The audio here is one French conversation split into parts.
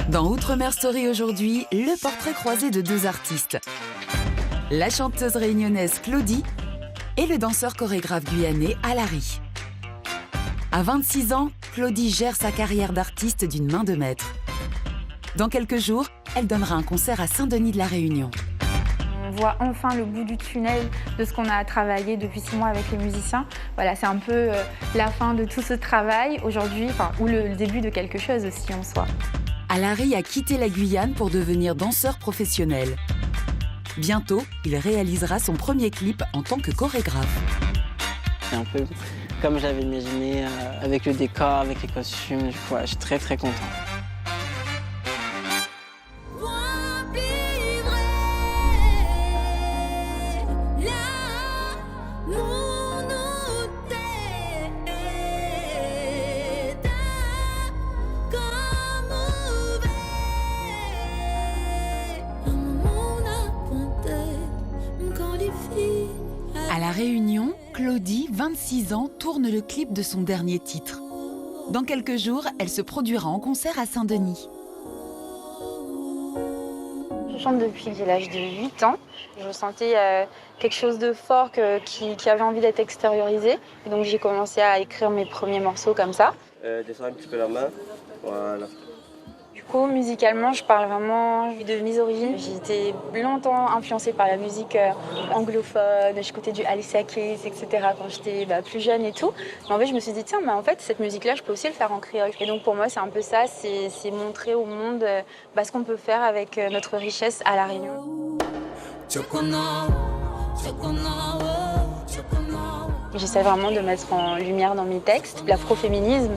Dans Outre-mer Story aujourd'hui, le portrait croisé de deux artistes. La chanteuse réunionnaise Claudie et le danseur chorégraphe guyanais Alary. À 26 ans, Claudie gère sa carrière d'artiste d'une main de maître. Dans quelques jours, elle donnera un concert à Saint-Denis de la Réunion. On voit enfin le bout du tunnel de ce qu'on a travaillé depuis 6 mois avec les musiciens. Voilà, c'est un peu la fin de tout ce travail aujourd'hui, ou le début de quelque chose aussi en soi. Alary a quitté la Guyane pour devenir danseur professionnel. Bientôt, il réalisera son premier clip en tant que chorégraphe. C'est un peu comme j'avais imaginé, avec le décor, avec les costumes. Du coup, je suis très très content. À La Réunion, Claudie, 26 ans, tourne le clip de son dernier titre. Dans quelques jours, elle se produira en concert à Saint-Denis. Je chante depuis que j'ai l'âge de 8 ans. Je sentais quelque chose de fort qui avait envie d'être extériorisé. Et donc j'ai commencé à écrire mes premiers morceaux comme ça. Descends un petit peu la main, voilà. Du coup, musicalement, je parle vraiment de mes origines. J'ai été longtemps influencée par la musique anglophone. J'écoutais du Alicia Keys, etc. quand j'étais plus jeune et tout. Mais en fait, je me suis dit, tiens, mais en fait, cette musique-là, je peux aussi le faire en créole. Et donc, pour moi, c'est un peu ça, c'est montrer au monde ce qu'on peut faire avec notre richesse à La Réunion. J'essaie vraiment de mettre en lumière dans mes textes l'afroféminisme.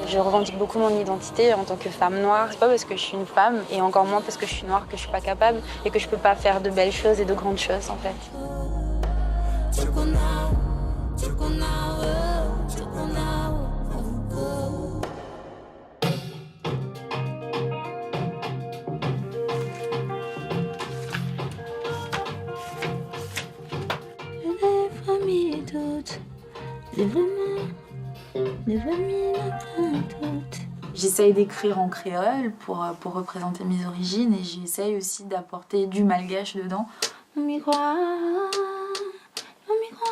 Je revendique beaucoup mon identité en tant que femme noire. C'est pas parce que je suis une femme, et encore moins parce que je suis noire, que je suis pas capable et que je peux pas faire de belles choses et de grandes choses en fait. J'essaye d'écrire en créole pour représenter mes origines et j'essaye aussi d'apporter du malgache dedans. On m'y croit, on m'y croit.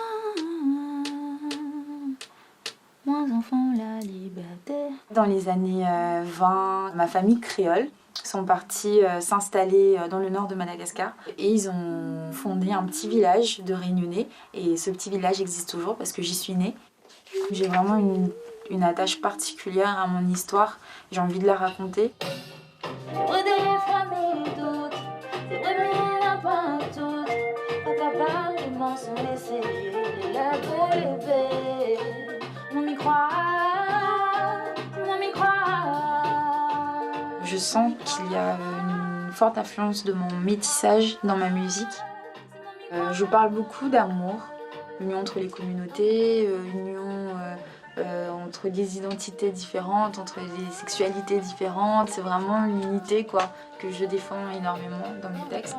Moi, enfant, la liberté. Dans les années 20, ma famille créole sont partis s'installer dans le nord de Madagascar et ils ont fondé un petit village de Réunionnais et ce petit village existe toujours parce que j'y suis née. J'ai vraiment une attache particulière à mon histoire, j'ai envie de la raconter. Je sens qu'il y a une forte influence de mon métissage dans ma musique. Je parle beaucoup d'amour, union entre les communautés, union entre des identités différentes, entre des sexualités différentes. C'est vraiment l'unité que je défends énormément dans mes textes.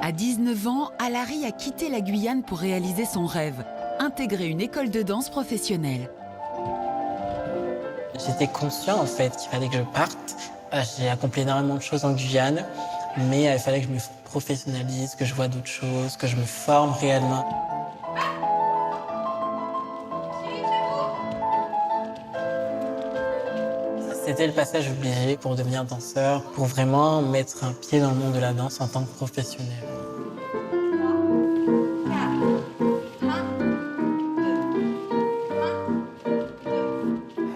À 19 ans, Alary a quitté la Guyane pour réaliser son rêve, intégrer une école de danse professionnelle. J'étais conscient en fait qu'il fallait que je parte. J'ai accompli énormément de choses en Guyane, mais il fallait que je me professionnalise, que je vois d'autres choses, que je me forme réellement. C'était le passage obligé pour devenir danseur, pour vraiment mettre un pied dans le monde de la danse en tant que professionnel.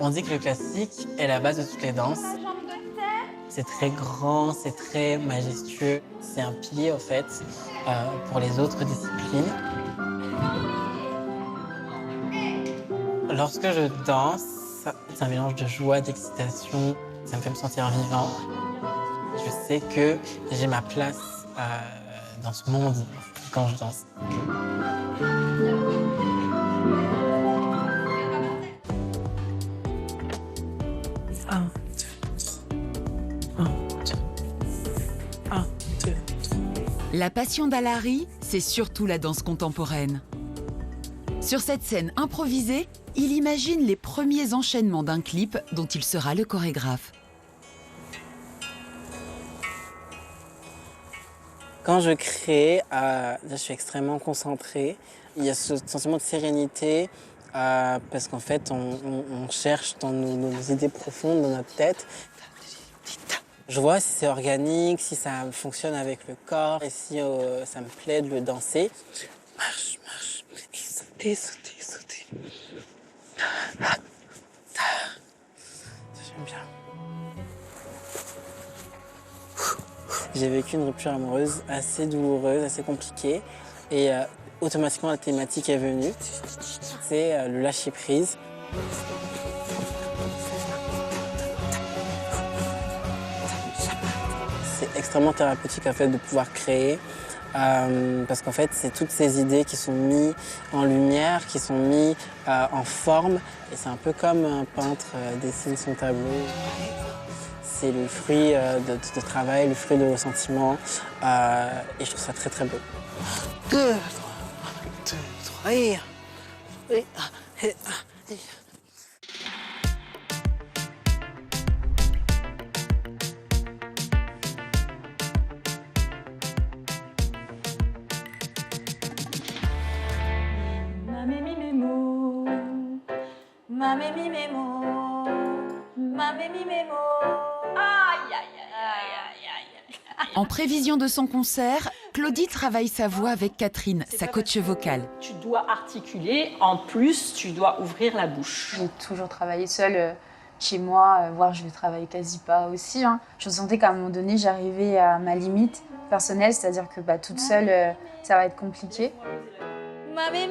On dit que le classique est la base de toutes les danses. C'est très grand, c'est très majestueux. C'est un pilier, en fait, pour les autres disciplines. Lorsque je danse, c'est un mélange de joie, d'excitation. Ça me fait me sentir vivant. Je sais que j'ai ma place dans ce monde quand je danse. La passion d'Alary, c'est surtout la danse contemporaine. Sur cette scène improvisée, il imagine les premiers enchaînements d'un clip dont il sera le chorégraphe. Quand je crée, je suis extrêmement concentrée. Il y a ce sentiment de sérénité parce qu'en fait, on cherche dans nos idées profondes, dans notre tête. Je vois si c'est organique, si ça fonctionne avec le corps et si ça me plaît de le danser. Marche, marche, et sauter, sauter. J'aime bien. J'ai vécu une rupture amoureuse assez douloureuse, assez compliquée. Et automatiquement, la thématique est venue. C'est le lâcher-prise. C'est extrêmement thérapeutique en fait, de pouvoir créer. Parce qu'en fait, c'est toutes ces idées qui sont mises en lumière, qui sont mises en forme. Et c'est un peu comme un peintre dessine son tableau. C'est le fruit de travail, le fruit de ressentiment. Et je trouve ça très, très beau. 2, 3, et... En prévision de son concert, Claudie travaille sa voix avec Catherine, sa coach vocale. Tu dois articuler, en plus, tu dois ouvrir la bouche. J'ai toujours travaillé seule chez moi, voire je ne travaille quasi pas aussi. Je sentais qu'à un moment donné, j'arrivais à ma limite personnelle, c'est-à-dire que toute seule, ça va être compliqué. Vas-y,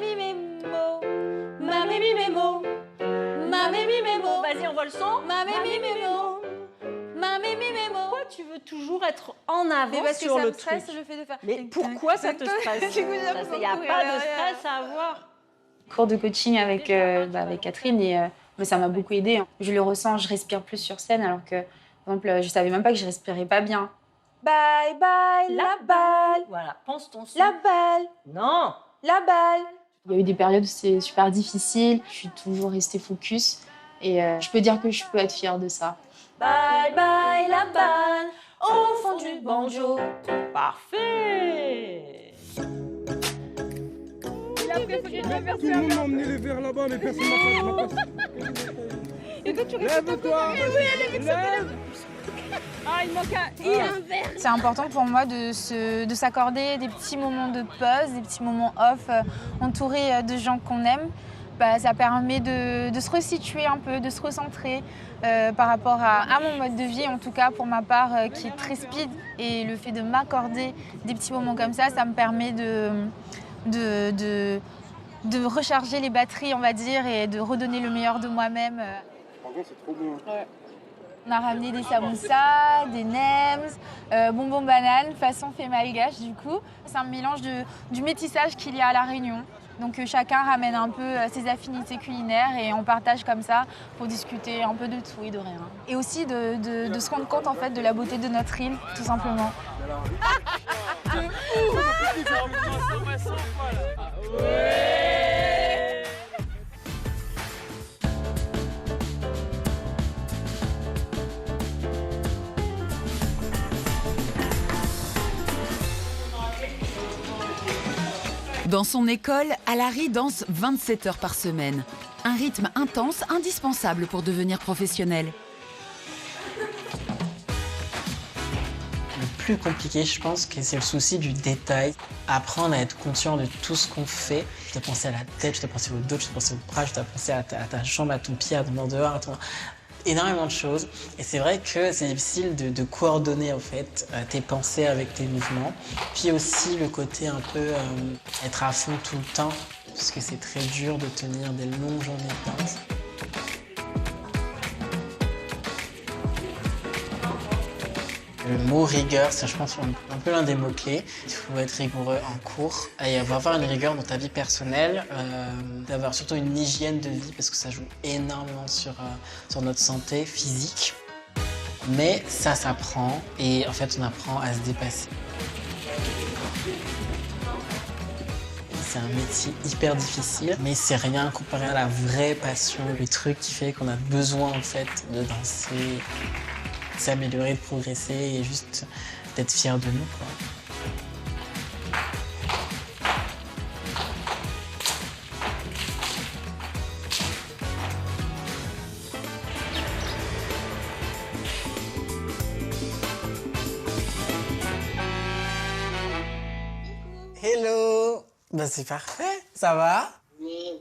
on voit le son. Pourquoi tu veux toujours être en avant sur le truc? Mais pourquoi ça te stresse? Il n'y a pas de stress à avoir. Cours de coaching avec Catherine et ça m'a beaucoup aidée. Je le ressens, je respire plus sur scène alors que, par exemple, je savais même pas que je respirais pas bien. Bye bye la balle. Voilà, pense ton son. La balle. Non. La balle. Il y a eu des périodes où c'est super difficile. Je suis toujours restée focus et je peux dire que je peux être fière de ça. Bye bye la balle au fond du banjo. Parfait. Tout le monde m'a emmené les verres là-bas, mais personne n'a pas. Lève-toi. Lève. Il manque un verre. C'est important pour moi de s'accorder des petits moments de pause, des petits moments off, entourés de gens qu'on aime. Ça permet de se resituer un peu, de se recentrer par rapport à mon mode de vie, en tout cas pour ma part, qui est très speed. Et le fait de m'accorder des petits moments comme ça me permet de recharger les batteries, on va dire, et de redonner le meilleur de moi-même. Franchement, c'est trop bon. Ouais. On a ramené des samoussas, des nems, bonbons bananes, façon fait malgache du coup. C'est un mélange du métissage qu'il y a à La Réunion. Donc chacun ramène un peu ses affinités culinaires et on partage comme ça pour discuter un peu de tout et de rien. Et aussi de se rendre compte en fait de la beauté de notre île, tout simplement. Dans son école, Alary danse 27 heures par semaine. Un rythme intense, indispensable pour devenir professionnel. Le plus compliqué, je pense, que c'est le souci du détail. Apprendre à être conscient de tout ce qu'on fait. Je dois penser à la tête, je dois penser au dos, je dois penser au bras, je dois penser à ta jambe, à ton pied, à ton en dehors, à ton... énormément de choses. Et c'est vrai que c'est difficile de coordonner en fait tes pensées avec tes mouvements. Puis aussi le côté un peu être à fond tout le temps, parce que c'est très dur de tenir des longues journées de danse. Le mot rigueur, c'est je pense un peu l'un des mots-clés. Il faut être rigoureux en cours et avoir une rigueur dans ta vie personnelle, d'avoir surtout une hygiène de vie parce que ça joue énormément sur notre santé physique. Mais ça s'apprend et en fait on apprend à se dépasser. c'est un métier hyper difficile, mais c'est rien comparé à la vraie passion, le truc qui fait qu'on a besoin en fait de danser, de s'améliorer, de progresser et juste d'être fier de nous, quoi. Hello! Bah c'est parfait, ça va? Oui.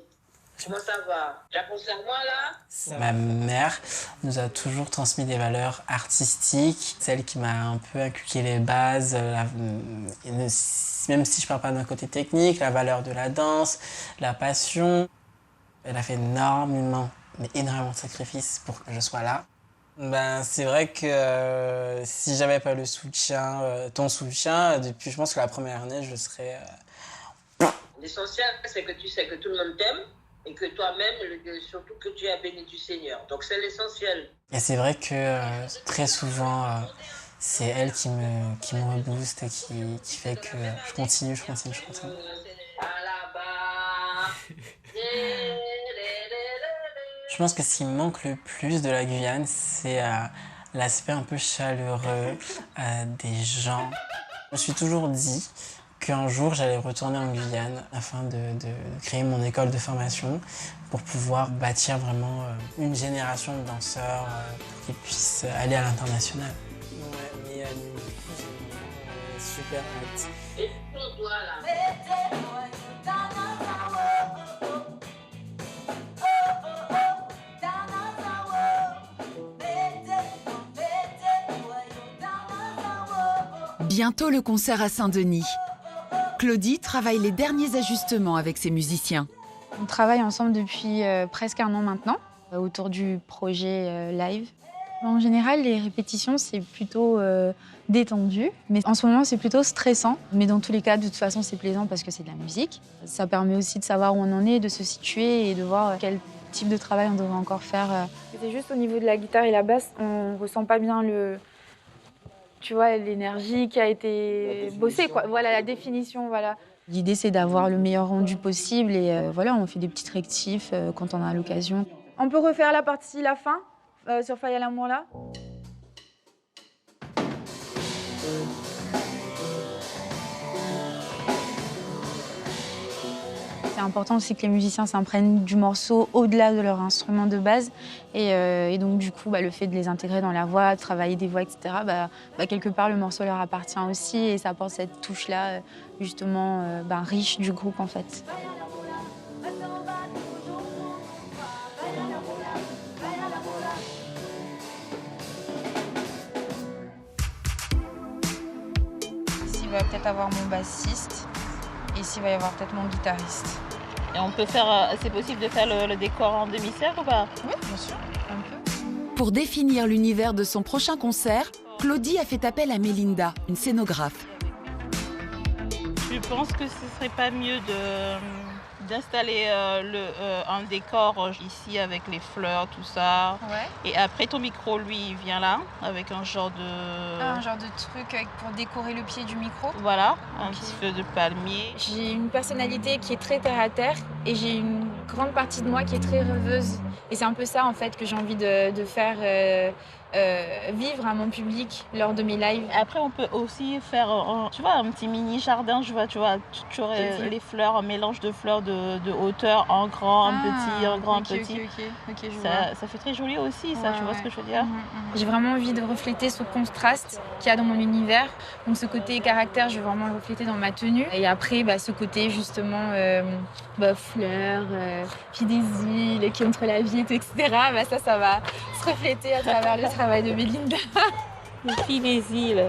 Comment ça va? Tu as pensé à moi là? Ma mère nous a toujours transmis des valeurs artistiques, celle qui m'a un peu inculqué les bases, même si je parle pas d'un côté technique, la valeur de la danse, la passion. Elle a fait énormément de sacrifices pour que je sois là. Ben, c'est vrai que si j'avais pas le soutien, ton soutien, depuis je pense que la première année, je serais... L'essentiel, c'est que tu sais que tout le monde t'aime et que toi-même, surtout que tu es béni du Seigneur. Donc c'est l'essentiel. Et c'est vrai que très souvent, c'est elle qui me rebooste et qui fait que je continue. Je pense que ce qui me manque le plus de la Guyane, c'est l'aspect un peu chaleureux des gens. Je me suis toujours dit qu'un jour, j'allais retourner en Guyane afin de créer mon école de formation pour pouvoir bâtir vraiment une génération de danseurs pour qu'ils puissent aller à l'international. Ouais, mais j'ai super hâte. Et pour toi là? Bientôt le concert à Saint-Denis. Claudie travaille les derniers ajustements avec ses musiciens. On travaille ensemble depuis presque un an maintenant, autour du projet live. En général, les répétitions, c'est plutôt détendu, mais en ce moment, c'est plutôt stressant. Mais dans tous les cas, de toute façon, c'est plaisant parce que c'est de la musique. Ça permet aussi de savoir où on en est, de se situer et de voir quel type de travail on devrait encore faire. C'est juste au niveau de la guitare et la basse, on ressent pas bien tu vois, l'énergie qui a été bossée, quoi. Voilà, la définition, voilà. L'idée, c'est d'avoir le meilleur rendu possible et voilà, on fait des petites rectifs quand on a l'occasion. On peut refaire la partie, la fin, sur Faille à l'amour, là. C'est important aussi que les musiciens s'imprègnent du morceau au-delà de leur instrument de base. Et donc, du coup, le fait de les intégrer dans la voix, de travailler des voix, etc., quelque part, le morceau leur appartient aussi et ça apporte cette touche-là, justement, riche du groupe, en fait. Ici, il va peut-être avoir mon bassiste. Et ici, il va y avoir peut-être mon guitariste. Et on peut faire, c'est possible de faire le décor en demi-cercle ou pas? Oui, bien sûr, un peu. Pour définir l'univers de son prochain concert, Claudie a fait appel à Mélinda, une scénographe. Je pense que ce serait pas mieux d'installer un décor ici avec les fleurs, tout ça. Ouais. Et après, ton micro, lui, il vient là, avec un genre de... Un genre de truc pour décorer le pied du micro. Voilà, un petit feu de palmier. J'ai une personnalité qui est très terre-à-terre et j'ai une grande partie de moi qui est très rêveuse. Et c'est un peu ça, en fait, que j'ai envie de faire vivre à mon public lors de mes lives. Après, on peut aussi faire un petit mini jardin, tu aurais les fleurs, un mélange de fleurs de hauteur, un grand, un petit, un grand, un petit. Ok, Ça fait très joli aussi, ça, tu vois ce que je veux dire? J'ai vraiment envie de refléter ce contraste qu'il y a dans mon univers. Donc ce côté caractère, je veux vraiment le refléter dans ma tenue. Et après, ce côté justement fleurs, puis des îles qui entre la vie, etc. Ça va se refléter à travers le travail de Mélinda. Les filles des îles.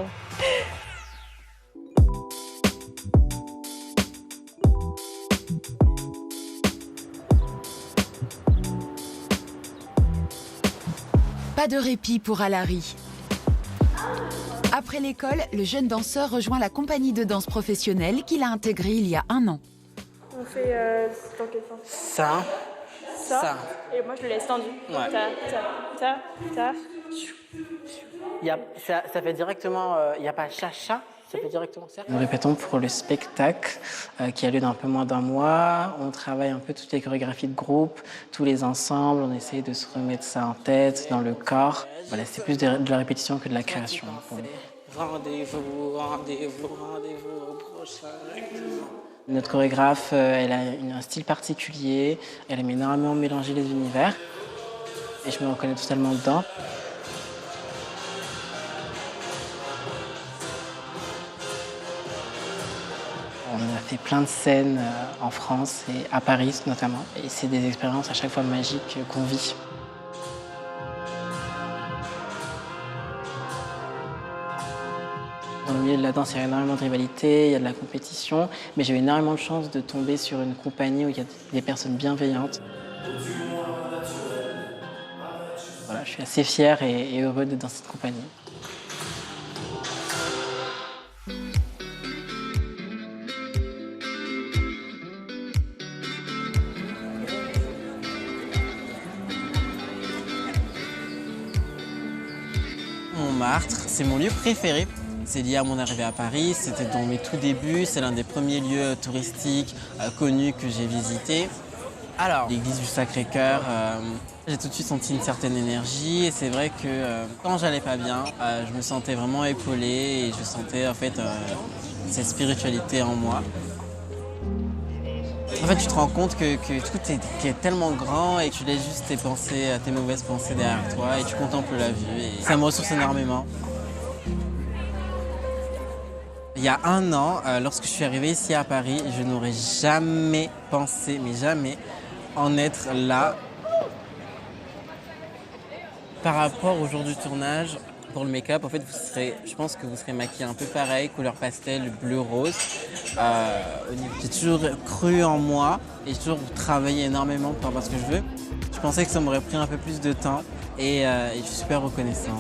Pas de répit pour Alary. Après l'école, le jeune danseur rejoint la compagnie de danse professionnelle qu'il a intégrée il y a 1 an. On fait dans quel sens? Ça. Et moi, je le laisse tendu. Ouais. Ta. Ça fait directement... Il n'y a pas cha-cha, Ça fait directement cercle. Nous répétons pour le spectacle qui a lieu dans un peu moins d'un mois. On travaille un peu toutes les chorégraphies de groupe, tous les ensembles. On essaye de se remettre ça en tête, dans le corps. Voilà, c'est plus de la répétition que de la création. Rendez-vous, rendez-vous, rendez-vous au prochain. Notre chorégraphe, elle a un style particulier. Elle aime énormément mélanger les univers. Et je me reconnais totalement dedans. On a fait plein de scènes en France et à Paris notamment. Et c'est des expériences à chaque fois magiques qu'on vit. Dans le milieu de la danse, il y a énormément de rivalité, il y a de la compétition. Mais j'ai eu énormément de chance de tomber sur une compagnie où il y a des personnes bienveillantes. Voilà, je suis assez fier et heureux d'être dans cette compagnie. Montmartre, c'est mon lieu préféré. C'est lié à mon arrivée à Paris, c'était dans mes tout débuts, c'est l'un des premiers lieux touristiques connus que j'ai visités. Alors, l'église du Sacré-Cœur, j'ai tout de suite senti une certaine énergie et c'est vrai que quand j'allais pas bien, je me sentais vraiment épaulé et je sentais en fait cette spiritualité en moi. En fait, tu te rends compte que tout est tellement grand et tu laisses juste tes pensées, tes mauvaises pensées derrière toi et tu contemples la vue et ça me ressource énormément. Il y a un an, lorsque je suis arrivé ici à Paris, je n'aurais jamais pensé, mais jamais, en être là. Par rapport au jour du tournage, pour le make-up, en fait, je pense que vous serez maquillé un peu pareil, couleur pastel, bleu-rose. J'ai toujours cru en moi et j'ai toujours travaillé énormément pour avoir ce que je veux. Je pensais que ça m'aurait pris un peu plus de temps et je suis super reconnaissant.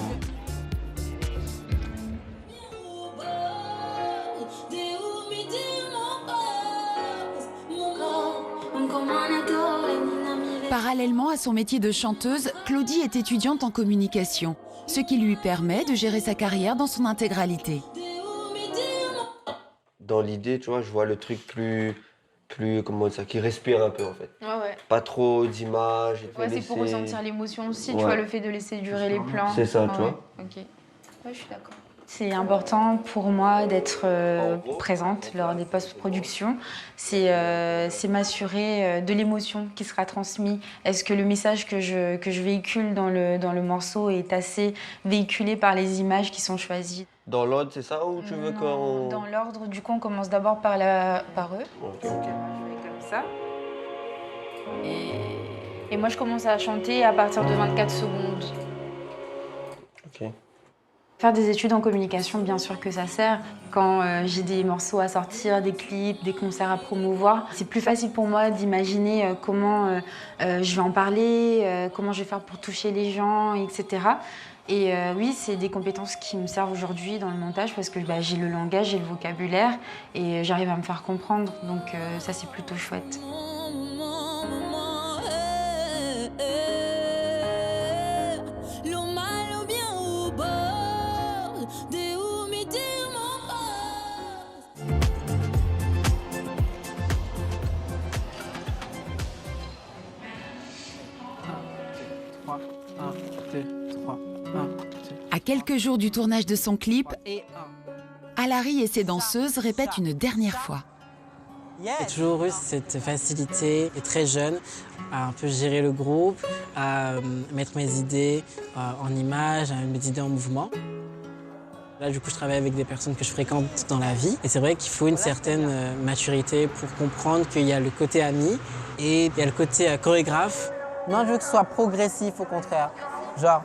Parallèlement à son métier de chanteuse, Claudie est étudiante en communication, ce qui lui permet de gérer sa carrière dans son intégralité. Dans l'idée, tu vois, je vois le truc plus comment dire ça, qui respire un peu en fait. Ouais. Pas trop d'images. Ouais, c'est pour ressentir l'émotion aussi, tu vois, le fait de laisser durer les plans. C'est ça, tu vois. Ok. Ouais, je suis d'accord. C'est important pour moi d'être présente lors des post-productions. C'est m'assurer de l'émotion qui sera transmise. Est-ce que le message que je véhicule dans le morceau est assez véhiculé par les images qui sont choisies? Dans l'ordre, c'est ça ou tu veux qu'on... Dans l'ordre, du coup, on commence d'abord par eux. Ok. On va jouer comme ça. Et moi, je commence à chanter à partir de 24 secondes. Ok. Faire des études en communication, bien sûr que ça sert. Quand j'ai des morceaux à sortir, des clips, des concerts à promouvoir, c'est plus facile pour moi d'imaginer comment je vais en parler, comment je vais faire pour toucher les gens, etc. Et oui, c'est des compétences qui me servent aujourd'hui dans le montage parce que j'ai le langage, j'ai le vocabulaire et j'arrive à me faire comprendre. Donc ça, c'est plutôt chouette. À quelques jours du tournage de son clip, Alary et ses danseuses répètent une dernière fois. J'ai toujours eu cette facilité, et très jeune, à un peu gérer le groupe, à mettre mes idées en images, à mettre mes idées en mouvement. Là, du coup, je travaille avec des personnes que je fréquente dans la vie. Et c'est vrai qu'il faut une certaine maturité pour comprendre qu'il y a le côté ami et il y a le côté chorégraphe. Non, je veux que ce soit progressif, au contraire. Genre,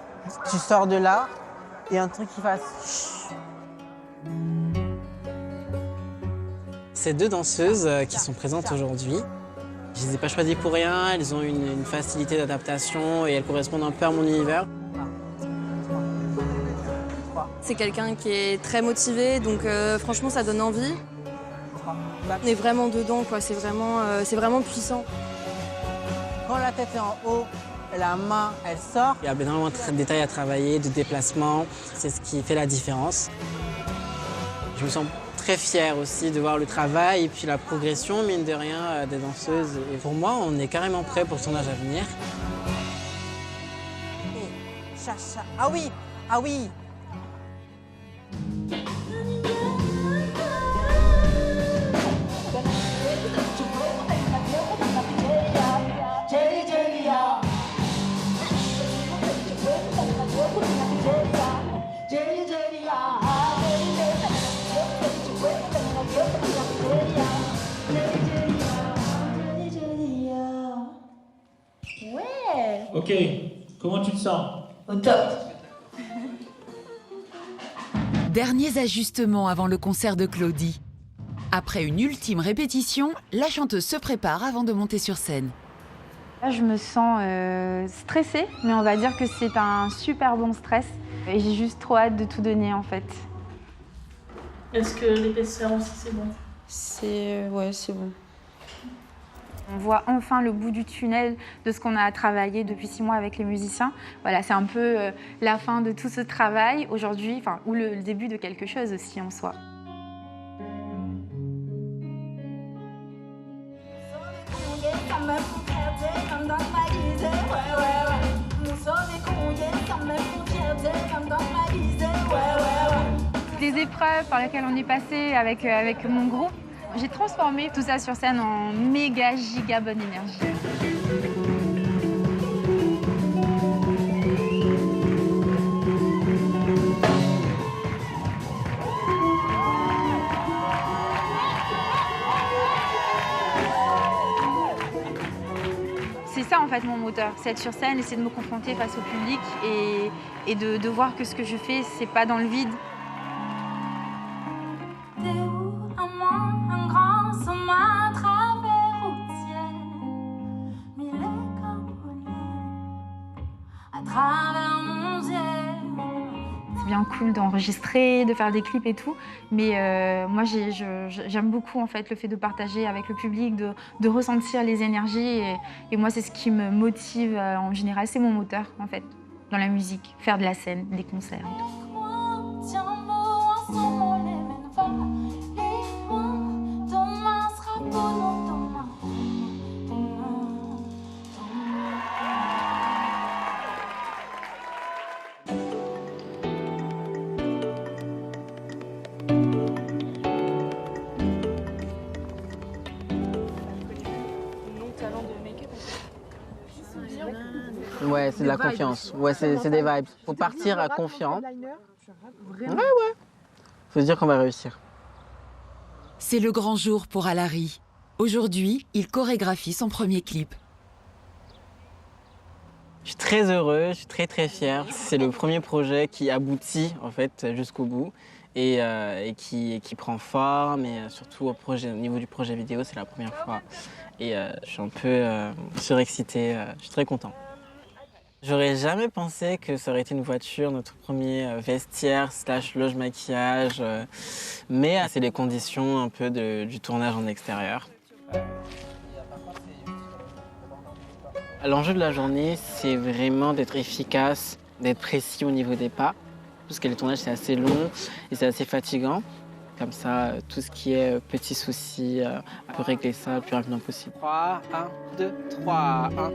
tu sors de là, et un truc qui fasse... Ces deux danseuses qui sont présentes aujourd'hui, je ne les ai pas choisies pour rien, elles ont une facilité d'adaptation et elles correspondent un peu à mon univers. C'est quelqu'un qui est très motivé, donc franchement ça donne envie. On est vraiment dedans, quoi. C'est vraiment puissant. Quand la tête est en haut, la main, elle sort. Il y a énormément de détails à travailler, de déplacements, c'est ce qui fait la différence. Je me sens très fière aussi de voir le travail et puis la progression, mine de rien, des danseuses. Et pour moi, on est carrément prêt pour le tournage à venir. Chacha. Ah oui, ah oui. Ouais. Ok, comment tu te sens? Au top. Derniers ajustements avant le concert de Claudie. Après une ultime répétition, la chanteuse se prépare avant de monter sur scène. Là, je me sens stressée, mais on va dire que c'est un super bon stress. Et j'ai juste trop hâte de tout donner, en fait. Est-ce que l'épaisseur aussi, c'est bon? Ouais, c'est bon. On voit enfin le bout du tunnel de ce qu'on a travaillé depuis 6 mois avec les musiciens. Voilà, c'est un peu la fin de tout ce travail aujourd'hui, ou le début de quelque chose aussi en soi. Les épreuves par lesquelles on est passé avec mon groupe, j'ai transformé tout ça sur scène en méga giga bonne énergie. C'est ça en fait mon moteur, c'est être sur scène, essayer de me confronter face au public et de voir que ce que je fais, c'est pas dans le vide. C'est bien cool d'enregistrer, de faire des clips et tout, mais moi j'aime beaucoup en fait le fait de partager avec le public, de ressentir les énergies et moi c'est ce qui me motive en général, c'est mon moteur en fait dans la musique, faire de la scène, des concerts. Ouais, c'est de la confiance. Ouais, c'est des vibes. Faut partir confiant. Ouais. Faut se dire qu'on va réussir. C'est le grand jour pour Alary. Aujourd'hui, il chorégraphie son premier clip. Je suis très heureux, je suis très très fier. C'est le premier projet qui aboutit en fait jusqu'au bout et qui prend forme et surtout au niveau du projet vidéo, c'est la première fois. Et je suis un peu surexcité, je suis très content. J'aurais jamais pensé que ça aurait été une voiture, notre premier vestiaire / loge maquillage, mais c'est les conditions un peu du tournage en extérieur. L'enjeu de la journée, c'est vraiment d'être efficace, d'être précis au niveau des pas, parce que le tournage c'est assez long et c'est assez fatigant. Comme ça, tout ce qui est petits soucis, on peut régler ça le plus rapidement possible. 3, 1, 2, 3, 1.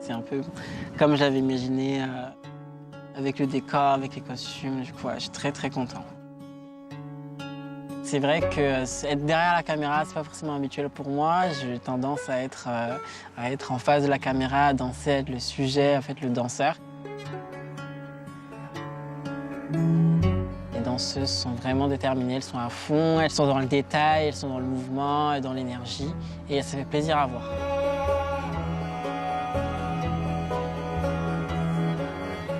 C'est un peu comme j'avais imaginé avec le décor, avec les costumes. Du coup, je suis très très content. C'est vrai que être derrière la caméra, c'est pas forcément habituel pour moi. J'ai tendance à être en face de la caméra, à danser, à être le sujet, en fait, le danseur. Les danseuses sont vraiment déterminées, elles sont à fond, elles sont dans le détail, elles sont dans le mouvement, dans l'énergie, et ça fait plaisir à voir.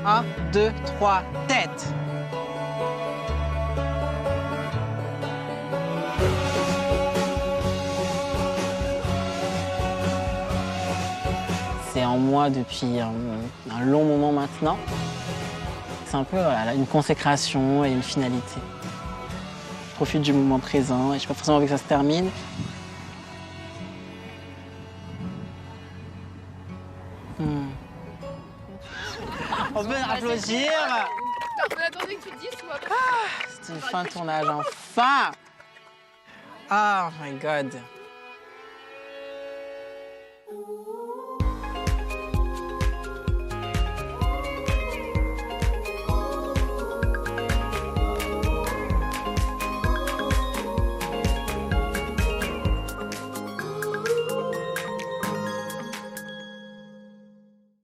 Un, 2, 3, tête! C'est en moi depuis un long moment maintenant. C'est un peu une consécration et une finalité. Je profite du moment présent et je n'ai pas forcément envie que ça se termine. On peut applaudir. On attendait que tu le dises ou après C'est une fin de tournage, enfin. Oh my God.